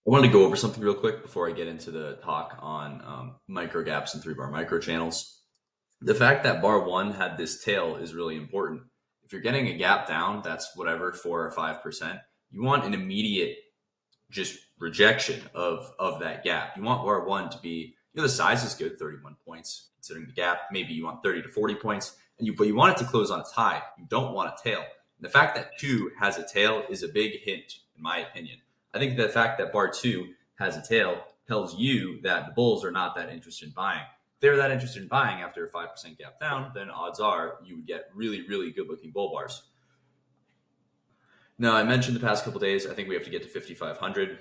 I wanted to go over something real quick before I get into the talk on micro gaps and 3-bar micro channels. The fact that bar one had this tail is really important. If you're getting a gap down, that's whatever, 4 or 5%, you want an immediate just rejection of that gap. You want bar one to be, the size is good, 31 points, considering the gap. Maybe you want 30 to 40 points, but you want it to close on its high. You don't want a tail. And the fact that 2 has a tail is a big hint, in my opinion. I think the fact that bar 2 has a tail tells you that the bulls are not that interested in buying. If they were that interested in buying after a 5% gap down, then odds are you would get really, really good looking bull bars. Now, I mentioned the past couple days, I think we have to get to 5,500.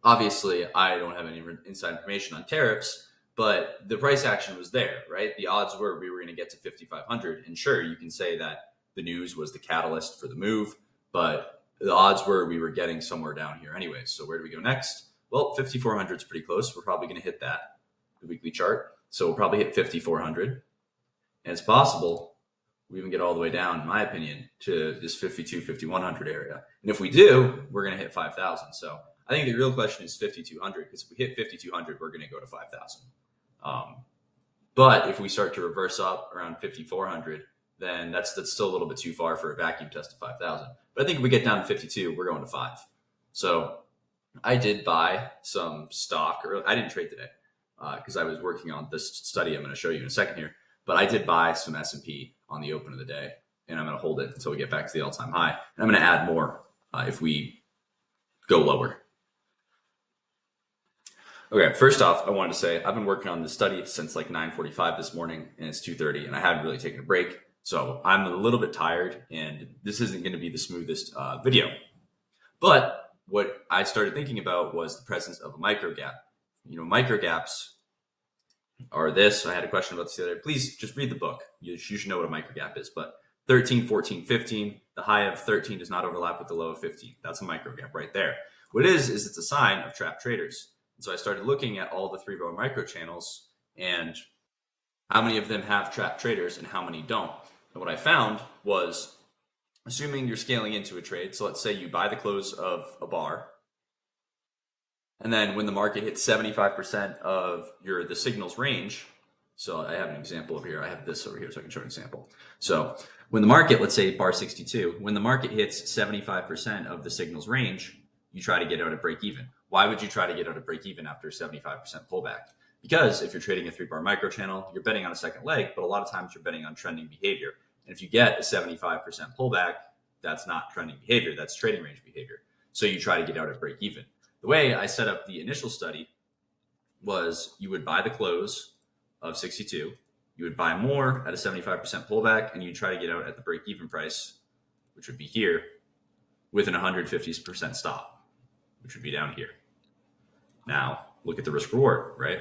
Obviously, I don't have any inside information on tariffs, but the price action was there, right? The odds were we were going to get to 5,500. And sure, you can say that the news was the catalyst for the move, but the odds were we were getting somewhere down here anyway. So where do we go next? Well, 5,400 is pretty close. We're probably going to hit that, the weekly chart. So we'll probably hit 5,400. And it's possible we even get all the way down, in my opinion, to this 52, 5,100 area. And if we do, we're going to hit 5,000. So I think the real question is 5,200, because if we hit 5,200, we're going to go to 5,000. But if we start to reverse up around 5,400, then that's still a little bit too far for a vacuum test of 5,000. But I think if we get down to 52, we're going to 5. So I did buy some stock, or I didn't trade today because I was working on this study I'm going to show you in a second here. But I did buy some S&P on the open of the day, and I'm going to hold it until we get back to the all-time high. And I'm going to add more if we go lower. Okay, first off, I wanted to say I've been working on this study since like 9:45 this morning, and it's 2:30, and I hadn't really taken a break. So I'm a little bit tired, and this isn't going to be the smoothest video. But what I started thinking about was the presence of a micro gap. Micro gaps are this. I had a question about this the other day. Please just read the book. You should know what a micro gap is. But 13, 14, 15, the high of 13 does not overlap with the low of 15. That's a micro gap right there. What it is it's a sign of trapped traders. And so I started looking at all the 3-bar micro channels and how many of them have trapped traders and how many don't. And what I found was, assuming you're scaling into a trade, so let's say you buy the close of a bar, and then when the market hits 75% of the signal's range, so I have an example over here. I have this over here so I can show an example. So when the market, let's say bar 62, when the market hits 75% of the signal's range, you try to get out at break even. Why would you try to get out at break even after 75% pullback? Because if you're trading a 3-bar micro channel, you're betting on a second leg, but a lot of times you're betting on trending behavior. And if you get a 75% pullback, that's not trending behavior, that's trading range behavior. So you try to get out at break even. The way I set up the initial study was you would buy the close of 62, you would buy more at a 75% pullback, and you try to get out at the break even price, which would be here, with an 150% stop, which would be down here. Now, look at the risk reward, right?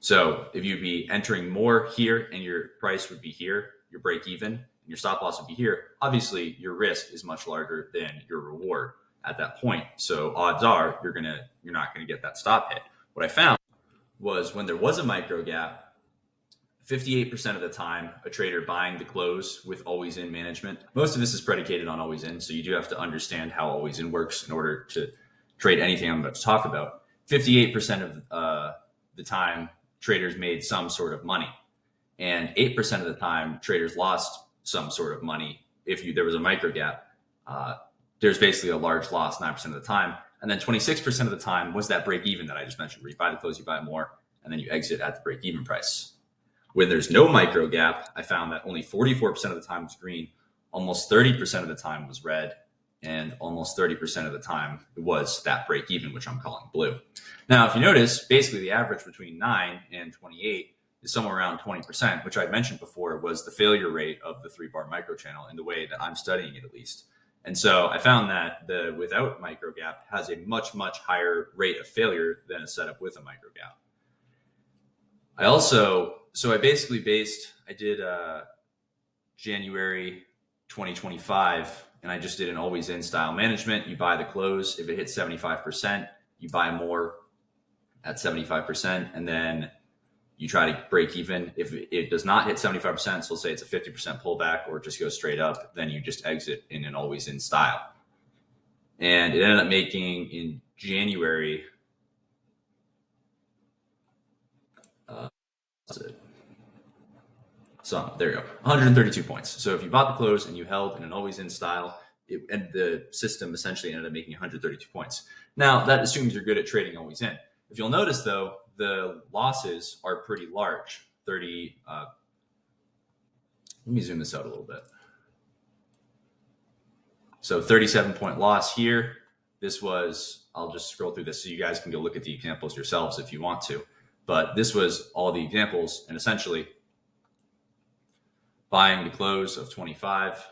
So if you'd be entering more here and your price would be here, your break even, and your stop loss would be here, obviously your risk is much larger than your reward at that point. So odds are you're not gonna get that stop hit. What I found was when there was a micro gap, 58% of the time, a trader buying the close with always in management. Most of this is predicated on always in, so you do have to understand how always in works in order to trade anything I'm about to talk about. 58% of the time, traders made some sort of money, and 8% of the time, traders lost some sort of money. If there was a micro gap, there's basically a large loss 9% of the time, and then 26% of the time was that break even that I just mentioned, where you buy the close, you buy more, and then you exit at the break even price. When there's no micro gap, I found that only 44% of the time was green, almost 30% of the time was red, and almost 30% of the time it was that break even, which I'm calling blue. Now, if you notice, basically the average between 9 and 28 is somewhere around 20%, which I mentioned before was the failure rate of the 3-bar micro channel in the way that I'm studying it, at least. And so I found that the without micro gap has a much, much higher rate of failure than a setup with a micro gap. I did January 2025, and I just did an always in style management. You buy the close. If it hits 75%, you buy more at 75%, and then you try to break even. If it does not hit 75%, so let's say it's a 50% pullback or it just goes straight up, then you just exit in an always in style. And it ended up making in January, so there you go, 132 points. So if you bought the close and you held in an always in style, and the system essentially ended up making 132 points. Now that assumes you're good at trading always in. If you'll notice though, the losses are pretty large. 30. Let me zoom this out a little bit. So 37-point loss here. This was, I'll just scroll through this so you guys can go look at the examples yourselves if you want to. But this was all the examples, and essentially buying the close of 25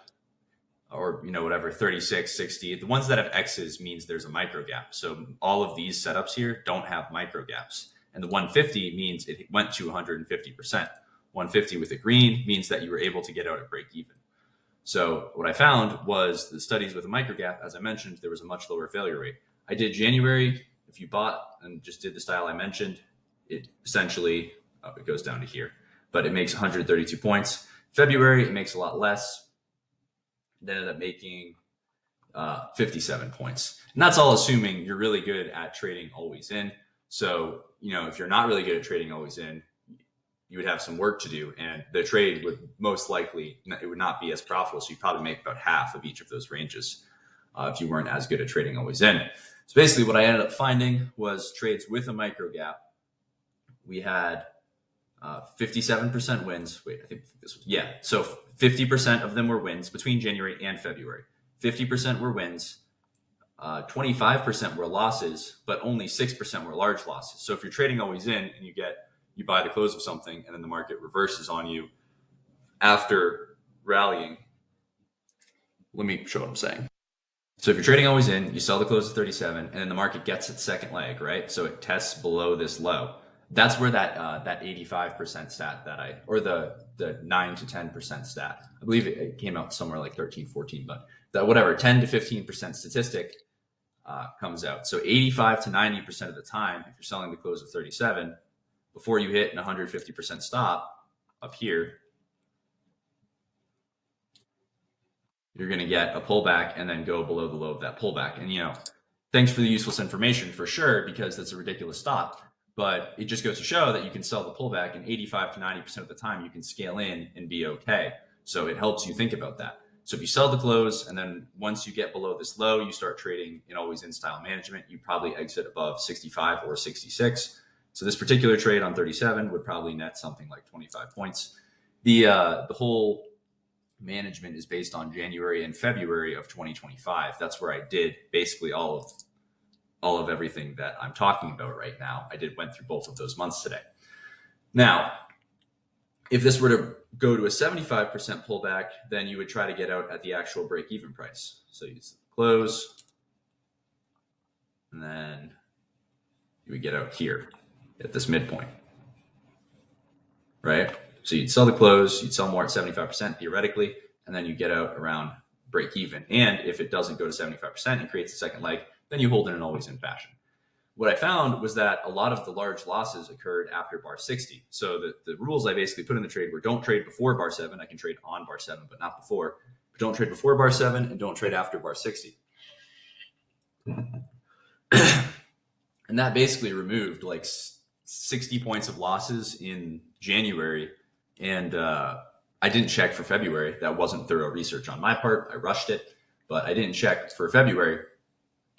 or whatever, 36, 60. The ones that have X's means there's a micro gap. So all of these setups here don't have micro gaps. And the 150 means it went to 150%. 150 with a green means that you were able to get out at break even. So what I found was the studies with a micro gap, as I mentioned, there was a much lower failure rate. I did January. If you bought and just did the style I mentioned, it essentially, it goes down to here, but it makes 132 points. February, it makes a lot less. It ended up making 57 points. And that's all assuming you're really good at trading always in. So, if you're not really good at trading always in, you would have some work to do, and the trade would most likely, it would not be as profitable. So you probably make about half of each of those ranges if you weren't as good at trading always in. So basically what I ended up finding was trades with a micro gap. We had 57% wins. Wait, I think this was, yeah. So 50% of them were wins between January and February. 50% were wins. 25% were losses, but only 6% were large losses. So if you're trading always in and you buy the close of something and then the market reverses on you after rallying, let me show what I'm saying. So if you're trading always in, you sell the close of 37 and then the market gets its second leg, right? So it tests below this low. That's where that 85% stat or the 9 to 10% stat, I believe it came out somewhere like 13, 14, but that whatever, 10 to 15% statistic comes out. So 85 to 90% of the time, if you're selling the close of 37, before you hit an 150% stop up here, you're going to get a pullback and then go below the low of that pullback. And, thanks for the useless information for sure, because that's a ridiculous stop. But it just goes to show that you can sell the pullback, and 85 to 90% of the time you can scale in and be okay. So it helps you think about that. So if you sell the close and then once you get below this low, you start trading in always in style management, you probably exit above 65 or 66. So this particular trade on 37 would probably net something like 25 points. The whole management is based on January and February of 2025. That's where I did basically all of everything that I'm talking about right now. I went through both of those months today. Now, if this were to go to a 75% pullback, then you would try to get out at the actual break-even price. So you close, and then you would get out here at this midpoint, right? So you'd sell the close, you'd sell more at 75% theoretically, and then you get out around break-even. And if it doesn't go to 75% and creates a second leg, then you hold in an always in fashion. What I found was that a lot of the large losses occurred after bar 60. So the rules I basically put in the trade were don't trade before bar 7. I can trade on bar 7, but not before. But don't trade before bar 7 and don't trade after bar 60. And that basically removed like 60 points of losses in January. And I didn't check for February. That wasn't thorough research on my part. I rushed it, but I didn't check for February.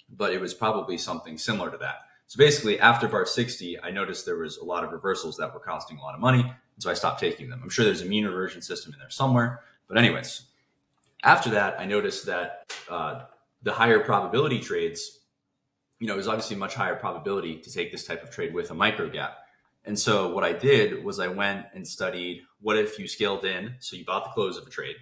But it was probably something similar to that. So basically, after bar 60, I noticed there was a lot of reversals that were costing a lot of money, and so I stopped taking them. I'm sure there's a mean reversion system in there somewhere. But anyways, after that, I noticed that the higher probability trades, it was obviously much higher probability to take this type of trade with a micro gap. And so what I did was I went and studied what if you scaled in, so you bought the close of a trade,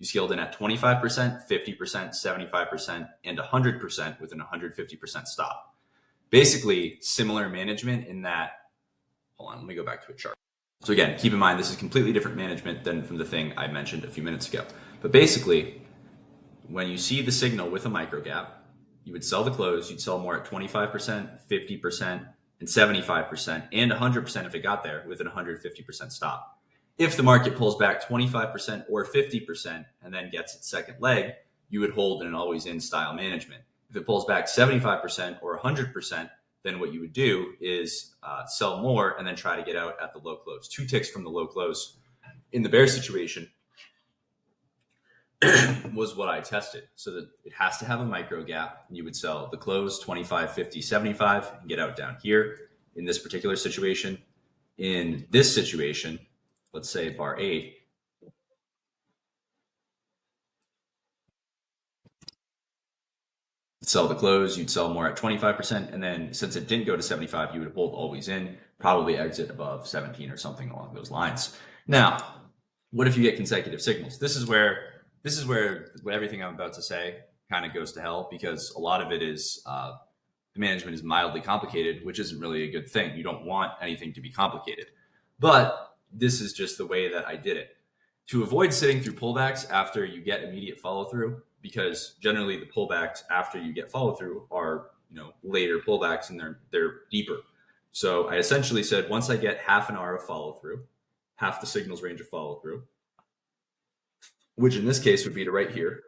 you scaled in at 25%, 50%, 75%, and 100% with an 150% stop. Basically, similar management in that, hold on, let me go back to a chart. So again, keep in mind, this is completely different management than from the thing I mentioned a few minutes ago. But basically, when you see the signal with a micro gap, you would sell the close, you'd sell more at 25%, 50%, and 75%, and 100% if it got there with an 150% stop. If the market pulls back 25% or 50% and then gets its second leg, you would hold in an always in style management. If it pulls back 75% or 100%, then what you would do is sell more and then try to get out at the low close. 2 ticks from the low close in the bear situation was what I tested. So that it has to have a micro gap. You would sell the close 25, 50, 75 and get out down here in this particular situation. In this situation, let's say bar 8, sell the close, you'd sell more at 25%. And then since it didn't go to 75, you would hold always in, probably exit above 17 or something along those lines. Now, what if you get consecutive signals? This is where everything I'm about to say kind of goes to hell, because a lot of it is the management is mildly complicated, which isn't really a good thing. You don't want anything to be complicated. But this is just the way that I did it. To avoid sitting through pullbacks after you get immediate follow through, because generally the pullbacks after you get follow through are, later pullbacks and they're deeper. So I essentially said, once I get half an hour of follow through, half the signal's range of follow through, which in this case would be to right here,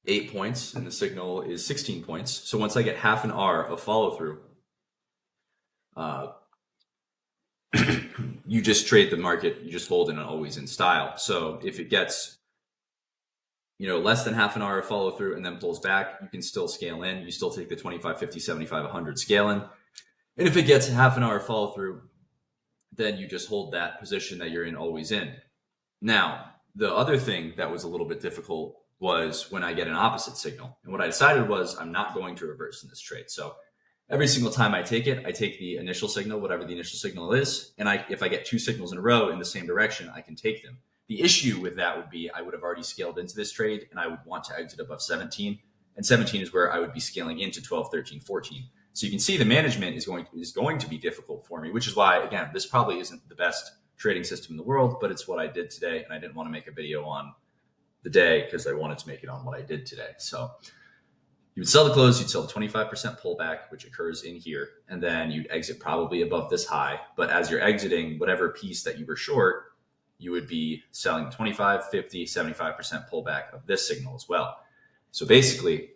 8 points, and the signal is 16 points. So once I get half an R of follow through, you just trade the market, you just hold in an always in style. So if it gets, less than half an hour of follow through and then pulls back, you can still scale in. You still take the 25, 50, 75, 100 scale in. And if it gets half an hour of follow through, then you just hold that position that you're in always in. Now, the other thing that was a little bit difficult was when I get an opposite signal. And what I decided was I'm not going to reverse in this trade. So every single time I take it, I take the initial signal, whatever the initial signal is. And if I get 2 signals in a row in the same direction, I can take them. The issue with that would be I would have already scaled into this trade and I would want to exit above 17. And 17 is where I would be scaling into 12, 13, 14. So you can see the management is going to be difficult for me, which is why, again, this probably isn't the best trading system in the world, but it's what I did today. And I didn't want to make a video on the day because I wanted to make it on what I did today. So you would sell the close, you'd sell the 25% pullback, which occurs in here, and then you'd exit probably above this high. But as you're exiting whatever piece that you were short, you would be selling 25, 50, 75% pullback of this signal as well. So basically,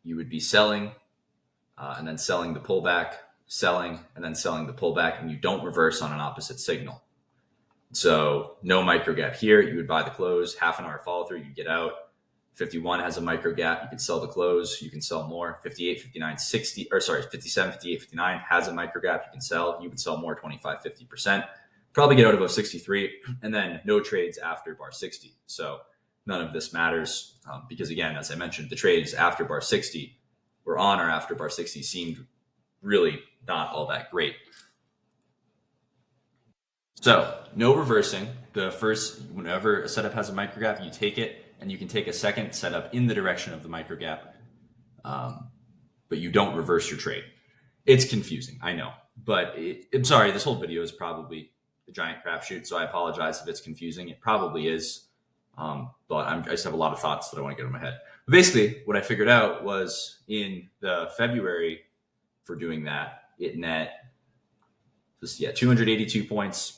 you would be selling and then selling the pullback, selling and then selling the pullback, and you don't reverse on an opposite signal. So no micro gap here. You would buy the close, half an hour follow through, you get out. 51 has a micro gap. You can sell the close. You can sell more. 58, 59, 60, or sorry, 57, 58, 59 has a micro gap. You can sell. You would sell more, 25, 50%. Probably get out above 63, and then no trades after bar 60. So none of this matters because, again, as I mentioned, the trades after bar 60 or on or after bar 60 seemed really not all that great. So no reversing. Whenever a setup has a micro gap, you take it, and you can take a second setup in the direction of the micro gap, but you don't reverse your trade. It's confusing, I know, but I'm sorry. This whole video is probably a giant crapshoot, so I apologize if it's confusing. It probably is, but I just have a lot of thoughts that I want to get in my head. But basically, what I figured out was in the February for doing that, it net 282 points.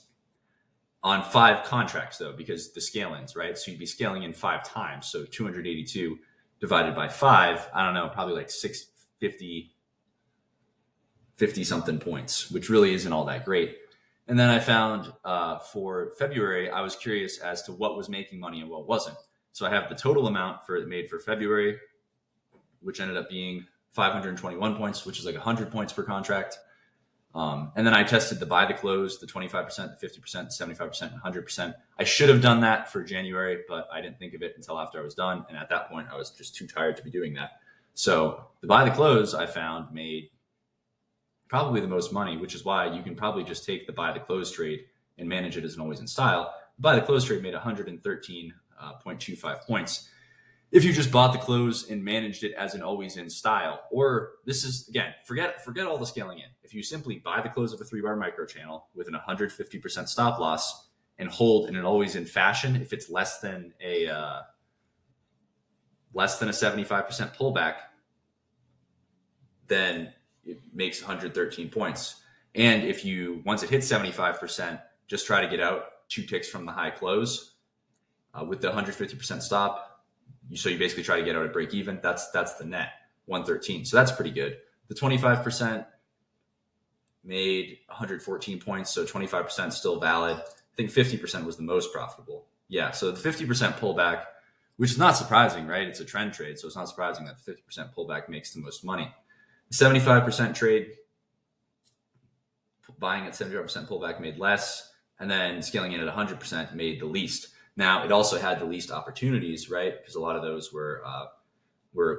On 5 contracts, though, because the scale-ins, right? So you'd be scaling in 5 times. So 282 divided by 5, I don't know, probably like 650, 50 something points, which really isn't all that great. And then I found for February, I was curious as to what was making money and what wasn't. So I have the total amount made for February, which ended up being 521 points, which is like 100 points per contract. And then I tested the buy the close, the 25%, the 50%, 75%, and 100%. I should have done that for January, but I didn't think of it until after I was done. And at that point, I was just too tired to be doing that. So the buy the close I found made probably the most money, which is why you can probably just take the buy the close trade and manage it as an always in style. The buy the close trade made 113.25 points. If you just bought the close and managed it as an always in style, or this is, again, forget all the scaling in. If you simply buy the close of a 3-bar micro channel with an 150% stop loss and hold in an always in fashion, if it's less than a 75% pullback, then it makes 113 points. And if you, once it hits 75%, just try to get out 2 ticks from the high close with the 150% stop, So you basically try to get out at break even. That's the net 113. So that's pretty good. The 25% made 114 points, so 25% still valid. I think 50% was the most profitable. Yeah, so the 50% pullback, which is not surprising, right? It's a trend trade, so it's not surprising that the 50% pullback makes the most money. The 75% trade, buying at 75% pullback made less, and then scaling in at 100% made the least. Now, it also had the least opportunities, right? Because a lot of those were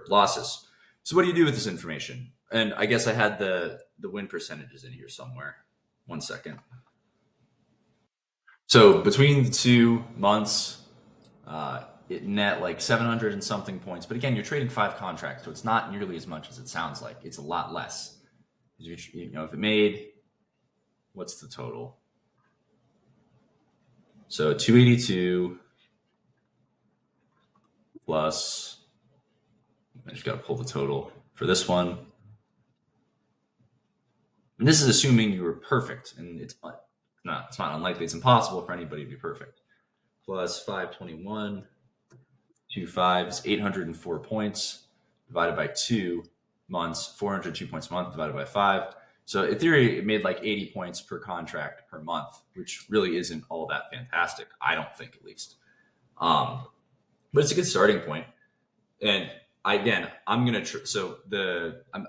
losses. So what do you do with this information? And I guess I had the win percentages in here somewhere. 1 second. So between the 2 months, it net like 700 and something points. But again, you're trading 5 contracts, so it's not nearly as much as it sounds like. It's a lot less. You know, if it made, what's the total? So 282 plus, I just got to pull the total for this one. And this is assuming you were perfect, and it's not unlikely. It's impossible for anybody to be perfect. Plus 521, 25 is 804 points divided by 2 months, 402 points a month divided by 5. So in theory, it made like 80 points per contract per month, which really isn't all that fantastic. I don't think, at least. But it's a good starting point. And I'm gonna.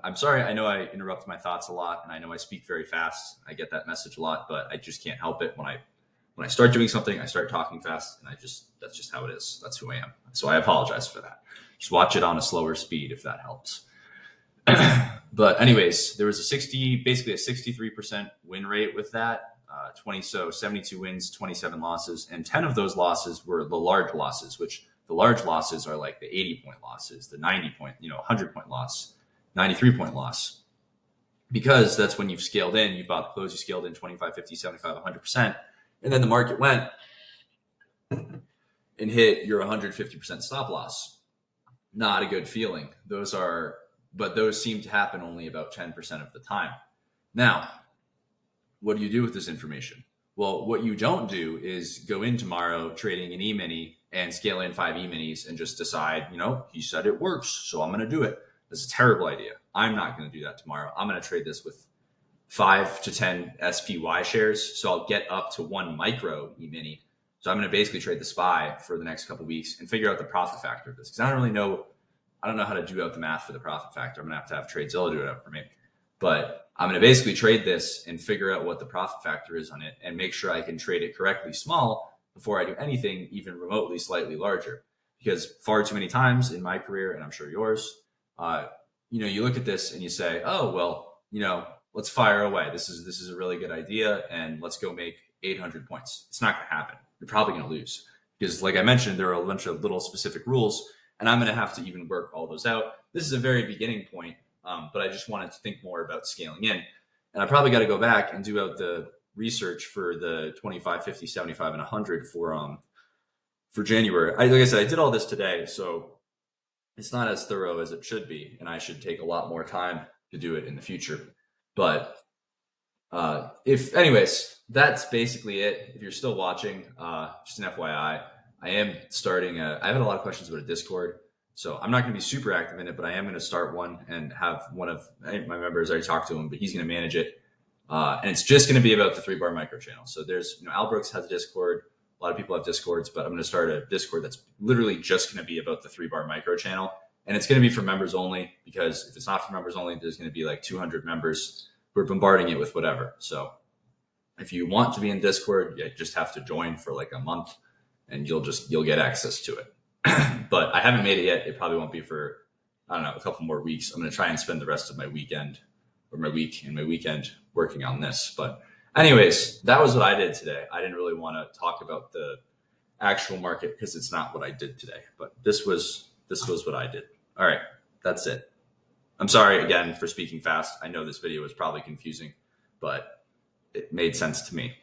I'm sorry. I know I interrupt my thoughts a lot, and I know I speak very fast. I get that message a lot, but I just can't help it. When I start doing something, I start talking fast, and that's just how it is. That's who I am. So I apologize for that. Just watch it on a slower speed if that helps. But anyways, there was basically a 63% win rate with that. 72 wins, 27 losses, and 10 of those losses were the large losses, which the large losses are like the 80-point losses, the 90-point, 100-point loss, 93-point loss. Because that's when you've scaled in, you bought the close, you scaled in 25, 50, 75, 100%, and then the market went and hit your 150% stop loss. Not a good feeling. But those seem to happen only about 10% of the time. Now, what do you do with this information? Well, what you don't do is go in tomorrow trading an E-mini and scale in 5 E-minis and just decide, he said it works, so I'm going to do it. That's a terrible idea. I'm not going to do that tomorrow. I'm going to trade this with 5 to 10 SPY shares. So I'll get up to 1 micro E-mini. So I'm going to basically trade the SPY for the next couple of weeks and figure out the profit factor of this. Because I don't know how to do out the math for the profit factor. I'm going to have TradeZilla do it out for me. But I'm going to basically trade this and figure out what the profit factor is on it and make sure I can trade it correctly small before I do anything even remotely slightly larger. Because far too many times in my career, and I'm sure yours, you look at this and you say, oh, well, let's fire away. This is a really good idea, and let's go make 800 points. It's not going to happen. You're probably going to lose. Because like I mentioned, there are a bunch of little specific rules, and I'm going to have to even work all those out. This is a very beginning point. But I just wanted to think more about scaling in. And I probably got to go back and do out the research for the 25, 50, 75, and 100 for January. Like I said, I did all this today, so it's not as thorough as it should be, and I should take a lot more time to do it in the future. But anyways, that's basically it. If you're still watching, just an FYI, I am starting I have a lot of questions about a Discord. So I'm not going to be super active in it, but I am going to start one and have one of my members. I already talked to him, but he's going to manage it. And it's just going to be about the 3-bar micro channel. So there's, Al Brooks has a Discord. A lot of people have Discords, but I'm going to start a Discord that's literally just going to be about the 3-bar micro channel. And it's going to be for members only, because if it's not for members only, there's going to be like 200 members who are bombarding it with whatever. So if you want to be in Discord, you just have to join for like a month and you'll get access to it. But I haven't made it yet. It probably won't be for, a couple more weeks. I'm going to try and spend the rest of my weekend or my week and my weekend working on this. But anyways, that was what I did today. I didn't really want to talk about the actual market because it's not what I did today, but this was what I did. All right. That's it. I'm sorry again for speaking fast. I know this video was probably confusing, but it made sense to me.